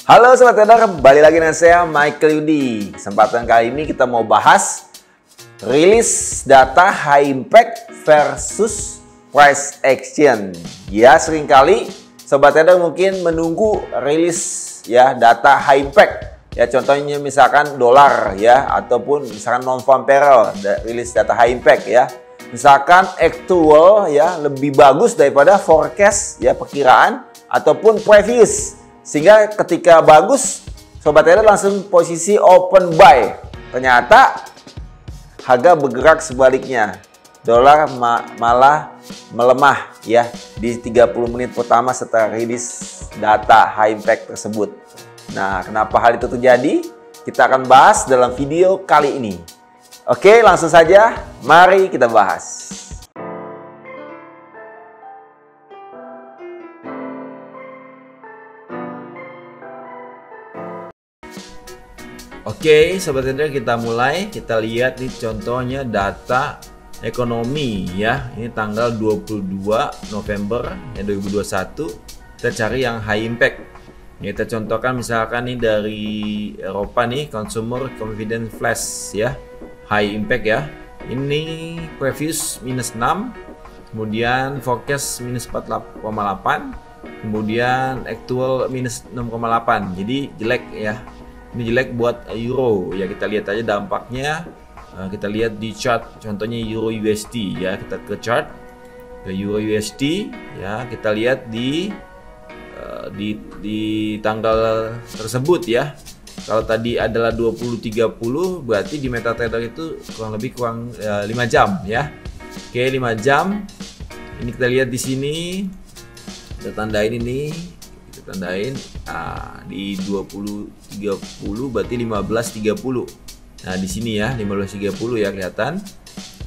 Halo Sobat Trader, kembali lagi dengan saya Michael Yudi. Kesempatan kali ini kita mau bahas rilis data high impact versus price action. Ya, seringkali Sobat Trader mungkin menunggu rilis ya data high impact. Ya, contohnya misalkan dolar ya, ataupun misalkan non-farm payroll, rilis data high impact ya. Misalkan actual ya lebih bagus daripada forecast ya, perkiraan ataupun previous. Sehingga ketika bagus, Sobat Trader langsung posisi open buy. Ternyata harga bergerak sebaliknya. Dolar malah melemah ya di 30 menit pertama setelah rilis data high impact tersebut. Nah, kenapa hal itu terjadi? Kita akan bahas dalam video kali ini. Oke, langsung saja. Mari kita bahas. Oke, Sobat Trader, kita mulai. Kita lihat nih contohnya data ekonomi ya. Ini tanggal 22 November 2021. Kita cari yang high impact. Ya, kita contohkan misalkan nih dari Eropa nih, Consumer Confidence Flash ya, high impact ya. Ini previous minus 6, kemudian forecast minus 4,8, kemudian actual minus 6,8. Jadi jelek ya. Ini jelek buat euro ya. Kita lihat aja dampaknya. Kita lihat di chart, contohnya euro USD ya. Kita ke chart ke euro USD ya. Kita lihat di tanggal tersebut ya. Kalau tadi adalah 20.30, berarti di MetaTrader itu kurang 5 jam ya. Oke, 5 jam. Ini kita lihat di sini. Kita tandain ini. Kita tandain di 20.30 berarti 15.30. Nah, di sini ya 15.30 ya, kelihatan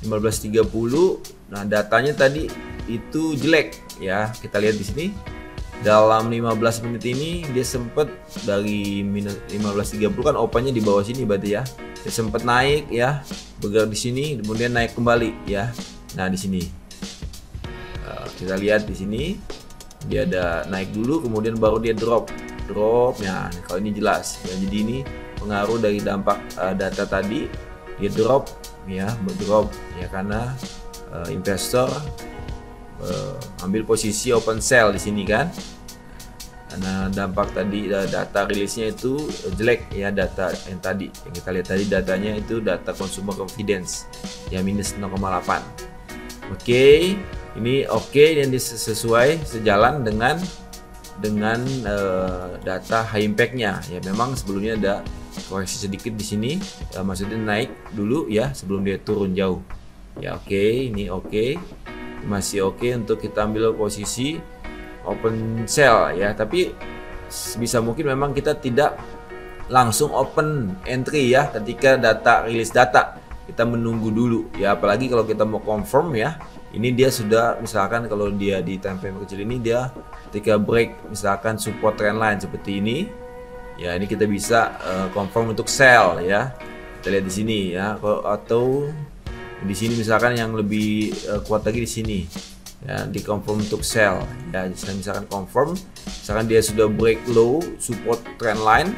15.30. Nah, datanya tadi itu jelek ya. Kita lihat di sini. Dalam 15 menit ini dia sempat dari minus 15.30 kan opennya di bawah sini berarti ya. Dia sempat naik ya, bergerak di sini, kemudian naik kembali ya. Nah, di sini kita lihat di sini dia ada naik dulu, kemudian baru dia drop. Ya, kalau ini jelas ya. Jadi ini pengaruh dari dampak data tadi, dia drop ya, berdrop ya, karena investor ambil posisi open sell di sini kan. Karena dampak tadi data rilisnya itu jelek ya, data yang tadi yang kita lihat tadi datanya itu data consumer confidence ya, minus 0,8. Oke, ini oke dan sesuai sejalan dengan data high impact-nya ya. Memang sebelumnya ada koreksi sedikit di sini, maksudnya naik dulu ya sebelum dia turun jauh ya. Oke, ini oke, masih oke untuk kita ambil posisi open sell ya. Tapi bisa mungkin memang kita tidak langsung open entry ya ketika rilis data. Kita menunggu dulu ya, apalagi kalau kita mau confirm ya. Ini dia sudah, misalkan kalau dia di time frame kecil ini, dia ketika break misalkan support trendline seperti ini ya, ini kita bisa confirm untuk sell ya. Kita lihat di sini ya, atau di sini misalkan yang lebih kuat lagi di sini ya, di confirm untuk sell ya. Misalkan confirm, misalkan dia sudah break low support trend line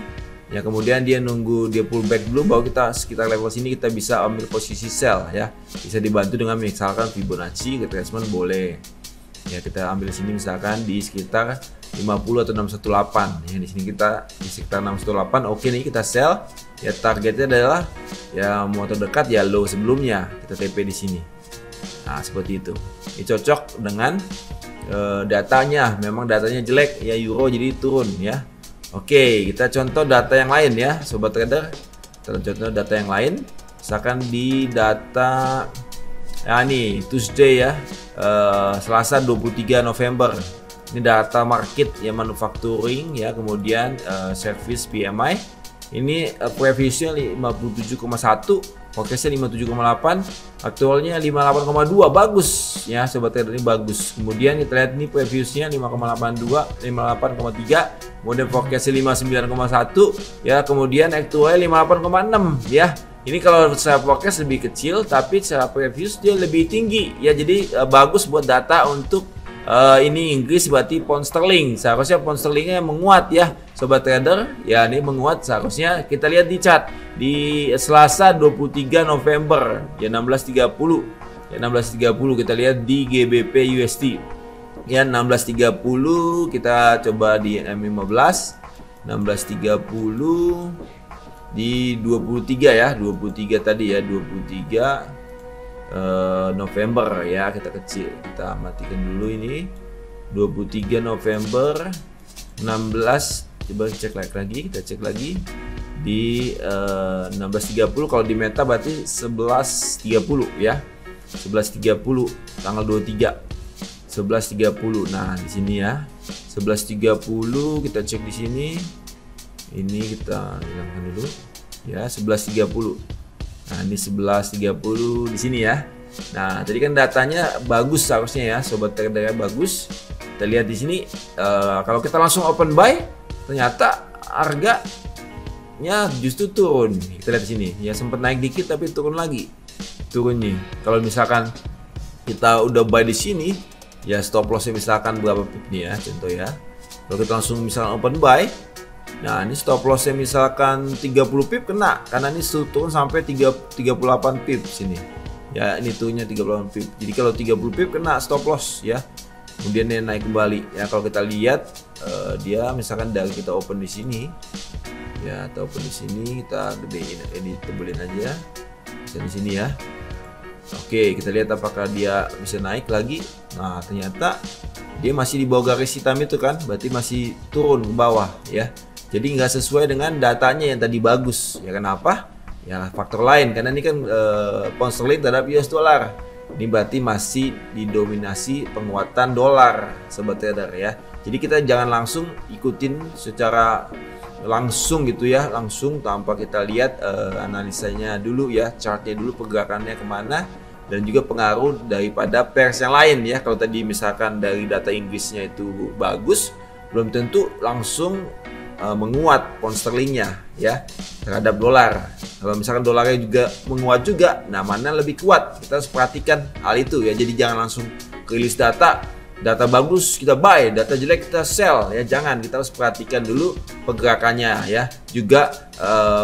ya, kemudian dia nunggu dia pullback dulu, baru kita sekitar level sini kita bisa ambil posisi sell ya. Bisa dibantu dengan misalkan Fibonacci retracement boleh ya. Kita ambil sini misalkan di sekitar 50 atau 618 ya. Di sini kita di sekitar 618. Oke, nih kita sell ya. Targetnya adalah ya mau terdekat ya low sebelumnya, kita TP di sini. Nah, seperti itu. Ini cocok dengan datanya. Memang datanya jelek ya, euro jadi turun ya. Oke, kita contoh data yang lain ya, Sobat Trader. Kita contoh data yang lain. Misalkan di data ya nih Tuesday ya, Selasa 23 November. Ini data market ya, manufacturing ya, kemudian service PMI. Ini previousnya 57,1, forecastnya 57,8, aktualnya 58,2, bagus ya Sobat Trader, ini bagus. Kemudian kita lihat ini previousnya 5,82, 58,3, kemudian forecastnya 59,1 ya, kemudian aktualnya 58,6 ya. Ini kalau secara forecast lebih kecil, tapi secara previous dia lebih tinggi ya. Jadi bagus buat data untuk Ini Inggris berarti pound sterling. Seharusnya pound sterlingnya menguat ya, sobat trader. Ya, ini menguat seharusnya. Kita lihat di chart di Selasa 23 November ya 16.30. Ya 16.30 kita lihat di GBP USD. Ya 16.30 kita coba di M15. 16.30 di 23 ya, 23 tadi ya, 23 November ya, kita kecil, kita matikan dulu ini. 23 November 16, coba cek lagi, kita cek lagi di 16.30. Kalau di meta berarti 11.30 ya, 11.30 tanggal 23 11.30. Nah di sini ya 11.30 kita cek di sini. Ini kita hilangkan dulu ya, 11.30. Nah ini 11.30 di sini ya. Nah tadi kan datanya bagus seharusnya ya, sobat trader bagus. Kita lihat di sini kalau kita langsung open buy ternyata harganya justru turun. Kita lihat di sini ya, sempat naik dikit tapi turun lagi. Turun nih. Kalau misalkan kita udah buy di sini ya, stop lossnya misalkan berapa pip nih ya, contoh ya. Kalau kita langsung misalkan open buy, nah ini stop lossnya misalkan 30 pip kena, karena ini turun sampai 38 pip sini ya, ini turunnya 38 pip. Jadi kalau 30 pip kena stop loss ya, kemudian dia naik kembali ya. Kalau kita lihat dia misalkan dari kita open di sini ya, atau open di sini, kita gedein, ini tebelin aja bisa di sini ya. Oke, kita lihat apakah dia bisa naik lagi. Nah ternyata dia masih di bawah garis hitam itu kan, berarti masih turun ke bawah ya. Jadi nggak sesuai dengan datanya yang tadi bagus ya. Kenapa? Ya faktor lain, karena ini kan pound sterling terhadap US dollar. Ini berarti masih didominasi penguatan dolar, sobat trader ya. Jadi kita jangan langsung ikutin secara langsung gitu ya, langsung tanpa kita lihat analisanya dulu ya, chartnya dulu, pergerakannya kemana, dan juga pengaruh daripada pairs yang lain ya. Kalau tadi misalkan dari data Inggrisnya itu bagus, belum tentu langsung menguat pound sterlingnya ya terhadap dolar. Kalau misalkan dolarnya juga menguat juga, nah mana lebih kuat, kita harus perhatikan hal itu ya. Jadi jangan langsung rilis data bagus kita buy, data jelek kita sell ya, jangan. Kita harus perhatikan dulu pergerakannya ya, juga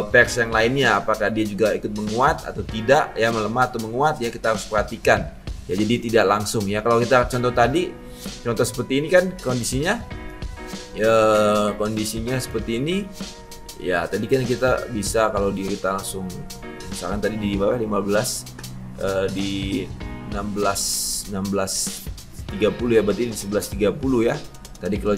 pairs yang lainnya apakah dia juga ikut menguat atau tidak ya, melemah atau menguat ya, kita harus perhatikan ya. Jadi tidak langsung ya. Kalau kita contoh tadi, contoh seperti ini kan kondisinya ya, kondisinya seperti ini ya. Tadi kan kita bisa, kalau kita langsung misalkan tadi di bawah 15 di 16.30 ya, berarti di 11.30 ya. Tadi kalau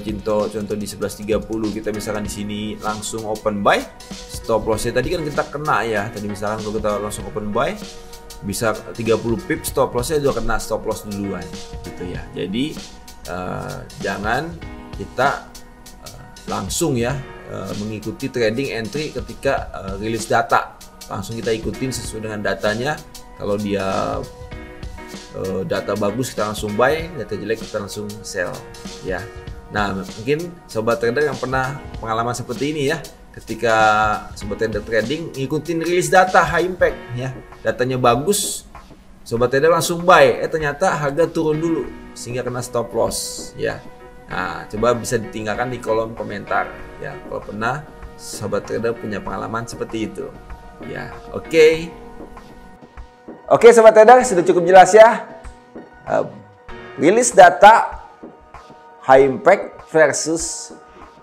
contoh di 11.30 kita misalkan di sini langsung open buy, stop lossnya tadi kan kita kena ya. Tadi misalkan kalau kita langsung open buy bisa 30 pip, stop lossnya juga kena stop loss duluan gitu ya. Jadi jangan kita langsung ya mengikuti trading entry ketika rilis data. Langsung kita ikutin sesuai dengan datanya. Kalau dia data bagus kita langsung buy, data jelek kita langsung sell ya. Nah mungkin sobat trader yang pernah pengalaman seperti ini ya, ketika sobat trader trading ngikutin rilis data high impact ya, datanya bagus, sobat trader langsung buy, ternyata harga turun dulu sehingga kena stop loss ya. Nah coba bisa ditinggalkan di kolom komentar ya kalau pernah sobat trader punya pengalaman seperti itu ya. Oke sobat trader, sudah cukup jelas ya. Rilis data high impact versus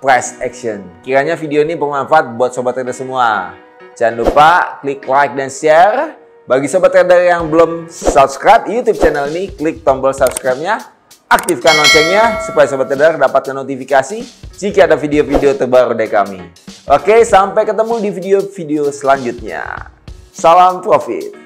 price action. Kiranya video ini bermanfaat buat sobat trader semua. Jangan lupa klik like dan share. Bagi sobat trader yang belum subscribe YouTube channel ini, klik tombol subscribe-nya, aktifkan loncengnya supaya sobat trader dapatkan notifikasi jika ada video-video terbaru dari kami. Oke, sampai ketemu di video-video selanjutnya. Salam profit.